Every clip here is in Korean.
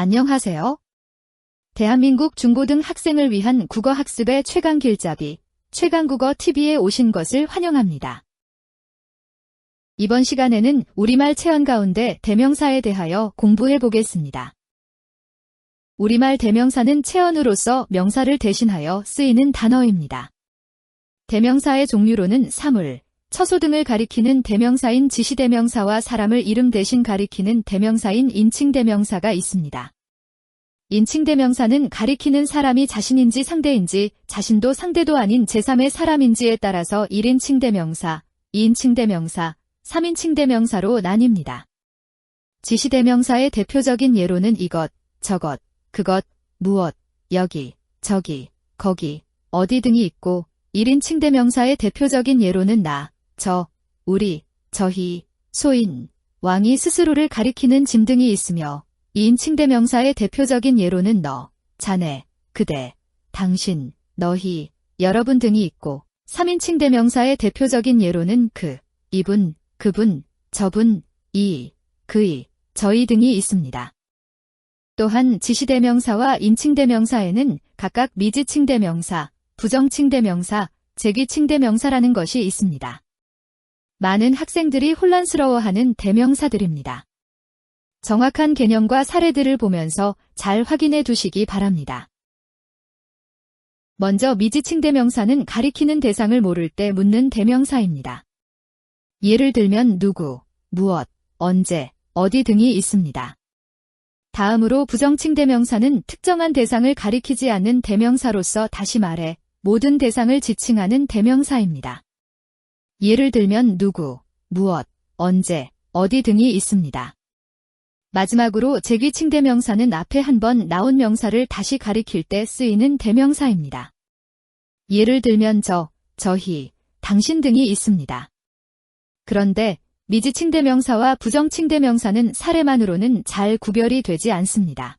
안녕하세요. 대한민국 중고등 학생을 위한 국어학습의 최강 길잡이, 최강국어TV에 오신 것을 환영합니다. 이번 시간에는 우리말 체언 가운데 대명사에 대하여 공부해 보겠습니다. 우리말 대명사는 체언으로서 명사를 대신하여 쓰이는 단어입니다. 대명사의 종류로는 사물, 처소 등을 가리키는 대명사인 지시대명사와 사람을 이름 대신 가리키는 대명사인 인칭대명사가 있습니다. 인칭대명사는 가리키는 사람이 자신인지 상대인지, 자신도 상대도 아닌 제3의 사람인지에 따라서 1인칭대명사, 2인칭대명사, 3인칭대명사로 나뉩니다. 지시대명사의 대표적인 예로는 이것, 저것, 그것, 무엇, 여기, 저기, 거기, 어디 등이 있고, 1인칭대명사의 대표적인 예로는 나, 저, 우리, 저희, 소인, 왕이 스스로를 가리키는 짐 등이 있으며 2인칭대명사의 대표적인 예로는 너, 자네, 그대, 당신, 너희, 여러분 등이 있고 3인칭대명사의 대표적인 예로는 그, 이분, 그분, 저분, 이, 그이, 저희 등이 있습니다. 또한 지시대명사와 인칭대명사에는 각각 미지칭대명사, 부정칭대명사, 제귀칭대명사라는 것이 있습니다. 많은 학생들이 혼란스러워하는 대명사들입니다. 정확한 개념과 사례들을 보면서 잘 확인해 두시기 바랍니다. 먼저 미지칭대명사는 가리키는 대상을 모를 때 묻는 대명사입니다. 예를 들면 누구, 무엇, 언제, 어디 등이 있습니다. 다음으로 부정칭대명사는 특정한 대상을 가리키지 않는 대명사로서 다시 말해 모든 대상을 지칭하는 대명사입니다. 예를 들면 누구, 무엇, 언제, 어디 등이 있습니다. 마지막으로 제귀칭대명사는 앞에 한번 나온 명사를 다시 가리킬 때 쓰이는 대명사입니다. 예를 들면 저, 저희, 당신 등이 있습니다. 그런데 미지칭대명사와 부정칭대명사는 사례만으로는 잘 구별이 되지 않습니다.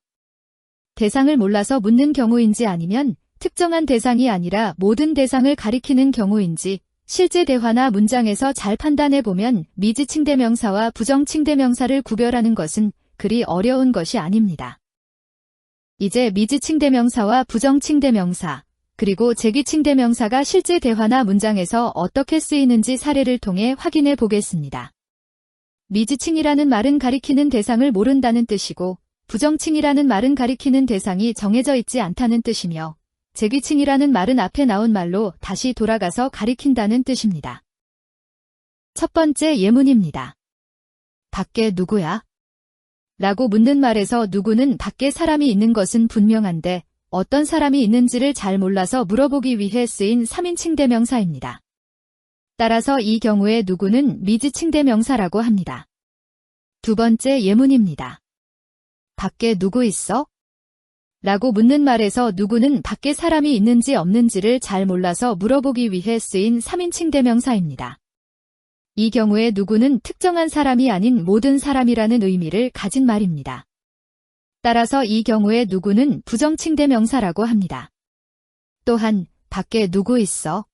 대상을 몰라서 묻는 경우인지 아니면 특정한 대상이 아니라 모든 대상을 가리키는 경우인지 실제 대화나 문장에서 잘 판단해보면 미지칭대명사와 부정칭대명사를 구별하는 것은 그리 어려운 것이 아닙니다. 이제 미지칭대명사와 부정칭대명사, 그리고 제귀칭대명사가 실제 대화나 문장에서 어떻게 쓰이는지 사례를 통해 확인해 보겠습니다. 미지칭이라는 말은 가리키는 대상을 모른다는 뜻이고, 부정칭이라는 말은 가리키는 대상이 정해져 있지 않다는 뜻이며, 제귀칭이라는 말은 앞에 나온 말로 다시 돌아가서 가리킨다는 뜻입니다. 첫 번째 예문입니다. 밖에 누구야? 라고 묻는 말에서 누구는 밖에 사람이 있는 것은 분명한데 어떤 사람이 있는지를 잘 몰라서 물어보기 위해 쓰인 3인칭대명사입니다. 따라서 이 경우에 누구는 미지칭대명사라고 합니다. 두 번째 예문입니다. 밖에 누구 있어? 라고 묻는 말에서 누구는 밖에 사람이 있는지 없는지를 잘 몰라서 물어보기 위해 쓰인 3인칭대명사입니다. 이 경우에 누구는 특정한 사람이 아닌 모든 사람이라는 의미를 가진 말입니다. 따라서 이 경우에 누구는 부정칭대명사라고 합니다. 또한 밖에 누구 있어?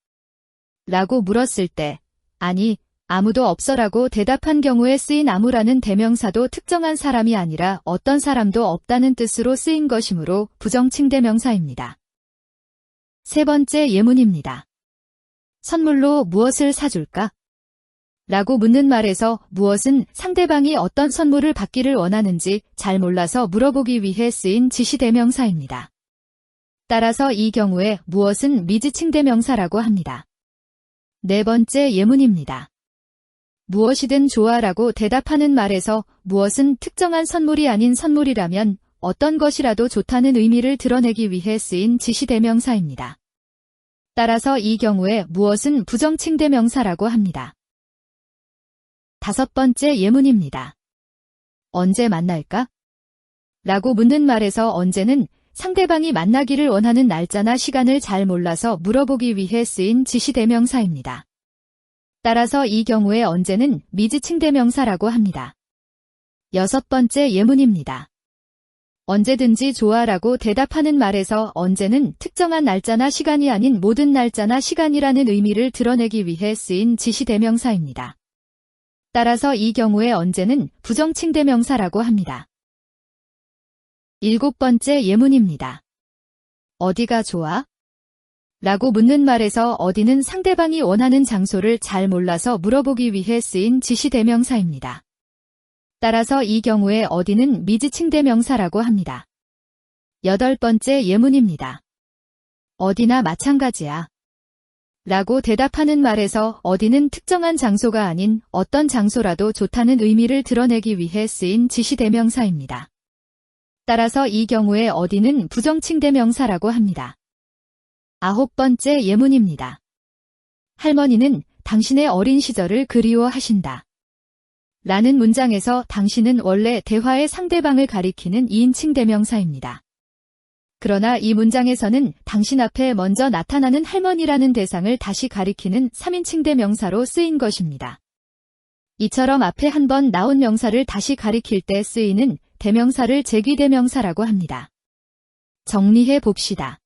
라고 물었을 때 아니, 아무도 없어라고 대답한 경우에 쓰인 아무라는 대명사도 특정한 사람이 아니라 어떤 사람도 없다는 뜻으로 쓰인 것이므로 부정칭대명사입니다. 세 번째 예문입니다. 선물로 무엇을 사줄까? 라고 묻는 말에서 무엇은 상대방이 어떤 선물을 받기를 원하는지 잘 몰라서 물어보기 위해 쓰인 지시대명사입니다. 따라서 이 경우에 무엇은 미지칭대명사라고 합니다. 네 번째 예문입니다. 무엇이든 좋아라고 대답하는 말에서 무엇은 특정한 선물이 아닌 선물이라면 어떤 것이라도 좋다는 의미를 드러내기 위해 쓰인 지시대명사입니다. 따라서 이 경우에 무엇은 부정칭대명사라고 합니다. 다섯 번째 예문입니다. 언제 만날까? 라고 묻는 말에서 언제는 상대방이 만나기를 원하는 날짜나 시간을 잘 몰라서 물어보기 위해 쓰인 지시대명사입니다. 따라서 이 경우에 언제는 미지칭대명사라고 합니다. 여섯 번째 예문입니다. 언제든지 좋아라고 대답하는 말에서 언제는 특정한 날짜나 시간이 아닌 모든 날짜나 시간이라는 의미를 드러내기 위해 쓰인 지시대명사입니다. 따라서 이 경우에 언제는 부정칭대명사라고 합니다. 7번째 예문입니다. 어디가 좋아? 라고 묻는 말에서 어디는 상대방이 원하는 장소를 잘 몰라서 물어보기 위해 쓰인 지시대명사입니다. 따라서 이 경우에 어디는 미지칭대명사라고 합니다. 8번째 예문입니다. 어디나 마찬가지야. 라고 대답하는 말에서 어디는 특정한 장소가 아닌 어떤 장소라도 좋다는 의미를 드러내기 위해 쓰인 지시대명사입니다. 따라서 이 경우에 어디는 부정칭대명사라고 합니다. 9번째 예문입니다. 할머니는 당신의 어린 시절을 그리워하신다. 라는 문장에서 당신은 원래 대화의 상대방을 가리키는 2인칭 대명사입니다. 그러나 이 문장에서는 당신 앞에 먼저 나타나는 할머니라는 대상을 다시 가리키는 3인칭 대명사로 쓰인 것입니다. 이처럼 앞에 한 번 나온 명사를 다시 가리킬 때 쓰이는 대명사를 재귀대명사라고 합니다. 정리해 봅시다.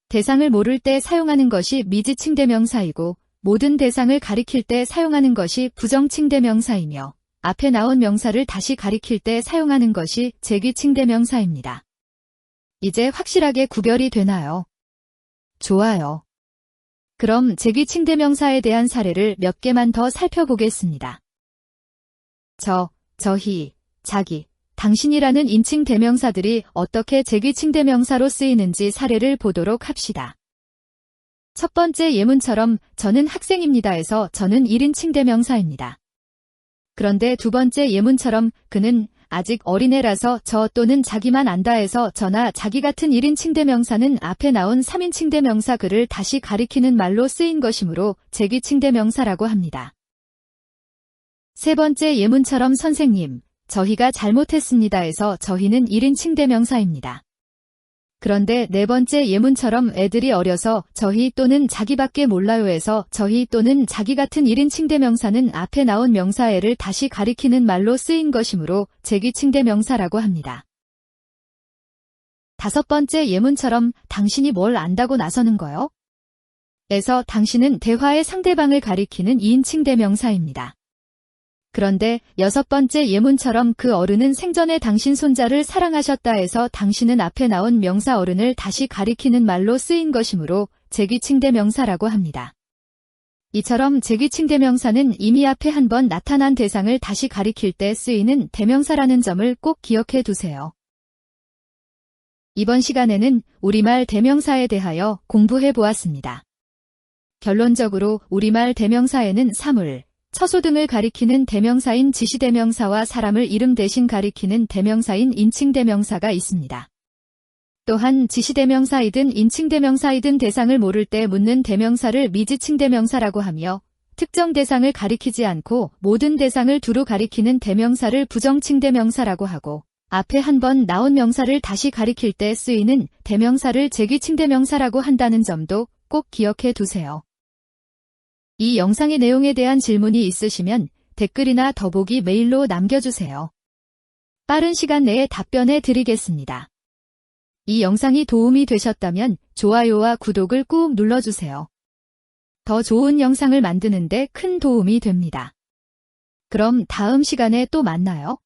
대상을 모를 때 사용하는 것이 미지칭 대명사이고 모든 대상을 가리킬 때 사용하는 것이 부정칭 대명사이며 앞에 나온 명사를 다시 가리킬 때 사용하는 것이 재귀칭 대명사입니다. 이제 확실하게 구별이 되나요? 좋아요. 그럼 재귀칭 대명사에 대한 사례를 몇 개만 더 살펴보겠습니다. 저희, 자기, 당신이라는 인칭 대명사들이 어떻게 재귀칭 대명사로 쓰이는지 사례를 보도록 합시다. 첫 번째 예문처럼 저는 학생입니다에서 저는 1인칭 대명사입니다. 그런데 두 번째 예문처럼 그는 아직 어린애라서 저 또는 자기만 안다에서 저나 자기 같은 1인칭 대명사는 앞에 나온 3인칭 대명사 그를 다시 가리키는 말로 쓰인 것이므로 재귀칭 대명사라고 합니다. 세 번째 예문처럼 선생님, 저희가 잘못했습니다에서 저희는 1인칭 대명사입니다. 그런데 네 번째 예문처럼 애들이 어려서 저희 또는 자기밖에 몰라요에서 저희 또는 자기 같은 1인칭 대명사는 앞에 나온 명사 애를 다시 가리키는 말로 쓰인 것이므로 재귀칭 대명사라고 합니다. 다섯 번째 예문처럼 당신이 뭘 안다고 나서는 거요? 에서 당신은 대화의 상대방을 가리키는 2인칭 대명사입니다. 그런데 여섯 번째 예문처럼 그 어른은 생전에 당신 손자를 사랑하셨다 해서 당신은 앞에 나온 명사 어른을 다시 가리키는 말로 쓰인 것이므로 재귀칭 대명사라고 합니다. 이처럼 재귀칭 대명사는 이미 앞에 한 번 나타난 대상을 다시 가리킬 때 쓰이는 대명사라는 점을 꼭 기억해 두세요. 이번 시간에는 우리말 대명사에 대하여 공부해 보았습니다. 결론적으로 우리말 대명사에는 사물, 처소 등을 가리키는 대명사인 지시대명사와 사람을 이름 대신 가리키는 대명사인 인칭대명사가 있습니다. 또한 지시대명사이든 인칭대명사이든 대상을 모를 때 묻는 대명사를 미지칭대명사라고 하며 특정 대상을 가리키지 않고 모든 대상을 두루 가리키는 대명사를 부정칭대명사라고 하고 앞에 한 번 나온 명사를 다시 가리킬 때 쓰이는 대명사를 재귀칭대명사라고 한다는 점도 꼭 기억해 두세요. 이 영상의 내용에 대한 질문이 있으시면 댓글이나 더보기 메일로 남겨주세요. 빠른 시간 내에 답변해 드리겠습니다. 이 영상이 도움이 되셨다면 좋아요와 구독을 꾹 눌러주세요. 더 좋은 영상을 만드는 데 큰 도움이 됩니다. 그럼 다음 시간에 또 만나요.